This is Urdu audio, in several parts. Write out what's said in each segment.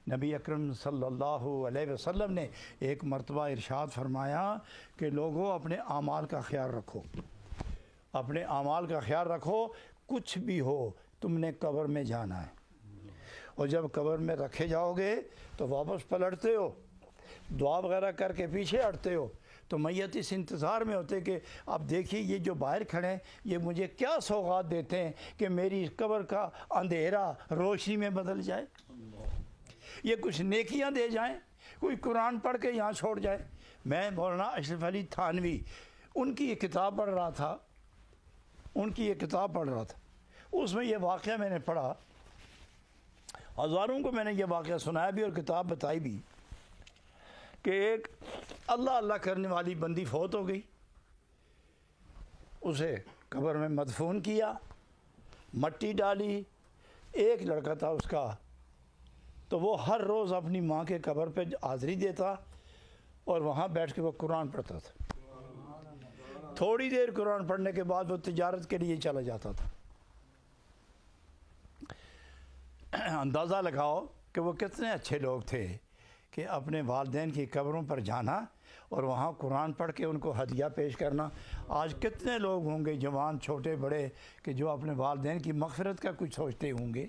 نبی اکرم صلی اللہ علیہ وسلم نے ایک مرتبہ ارشاد فرمایا کہ لوگوں اپنے اعمال کا خیال رکھو، اپنے اعمال کا خیال رکھو، کچھ بھی ہو تم نے قبر میں جانا ہے، اور جب قبر میں رکھے جاؤ گے تو واپس پلٹتے ہو، دعا وغیرہ کر کے پیچھے ہٹتے ہو، تو میت اس انتظار میں ہوتے کہ اب دیکھیے یہ جو باہر کھڑے ہیں یہ مجھے کیا سوغات دیتے ہیں کہ میری قبر کا اندھیرا روشنی میں بدل جائے، یہ کچھ نیکیاں دے جائیں، کوئی قرآن پڑھ کے یہاں چھوڑ جائے۔ میں مولانا اشرف علی تھانوی ان کی ایک کتاب پڑھ رہا تھا، اس میں یہ واقعہ میں نے پڑھا، ہزاروں کو میں نے یہ واقعہ سنایا بھی اور کتاب بتائی بھی، کہ ایک اللہ اللہ کرنے والی بندی فوت ہو گئی، اسے قبر میں مدفون کیا، مٹی ڈالی، ایک لڑکا تھا اس کا، تو وہ ہر روز اپنی ماں کے قبر پہ حاضری دیتا اور وہاں بیٹھ کے وہ قرآن پڑھتا تھا، تھوڑی دیر قرآن پڑھنے کے بعد وہ تجارت کے لیے چلا جاتا تھا۔ اندازہ لگاؤ کہ وہ کتنے اچھے لوگ تھے کہ اپنے والدین کی قبروں پر جانا اور وہاں قرآن پڑھ کے ان کو ہدیہ پیش کرنا۔ آج کتنے لوگ ہوں گے جوان چھوٹے بڑے کہ جو اپنے والدین کی مغفرت کا کچھ سوچتے ہوں گے۔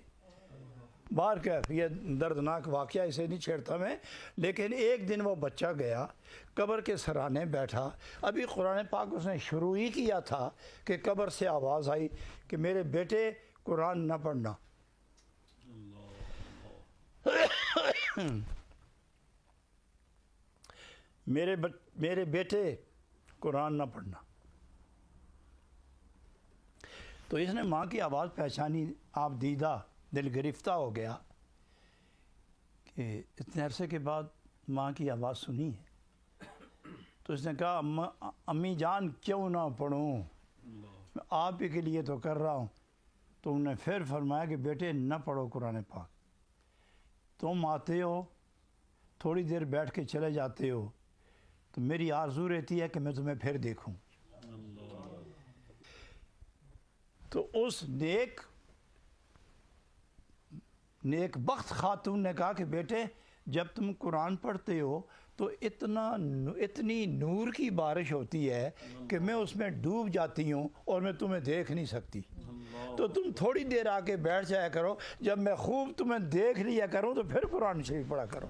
بار کیف یہ دردناک واقعہ اسے نہیں چھیڑتا میں، لیکن ایک دن وہ بچہ گیا قبر کے سرانے بیٹھا، ابھی قرآن پاک اس نے شروع ہی کیا تھا کہ قبر سے آواز آئی کہ میرے بیٹے قرآن نہ پڑھنا، میرے بیٹے قرآن نہ پڑھنا۔ تو اس نے ماں کی آواز پہچانی، آپ دیدہ دل گرفتہ ہو گیا کہ اتنے عرصے کے بعد ماں کی آواز سنی ہے، تو اس نے کہا امی جان کیوں نہ پڑھوں، میں آپ ہی کے لیے تو کر رہا ہوں۔ تو انہوں نے پھر فرمایا کہ بیٹے نہ پڑھو قرآن پاک، تم آتے ہو تھوڑی دیر بیٹھ کے چلے جاتے ہو تو میری آرزو رہتی ہے کہ میں تمہیں پھر دیکھوں۔ تو اس نیک بخت خاتون نے کہا کہ بیٹے جب تم قرآن پڑھتے ہو تو اتنی نور کی بارش ہوتی ہے کہ میں اس میں ڈوب جاتی ہوں اور میں تمہیں دیکھ نہیں سکتی، تو تم تھوڑی دیر آ کے بیٹھ جایا کرو، جب میں خوب تمہیں دیکھ لیا کروں تو پھر قرآن شریف پڑھا کرو۔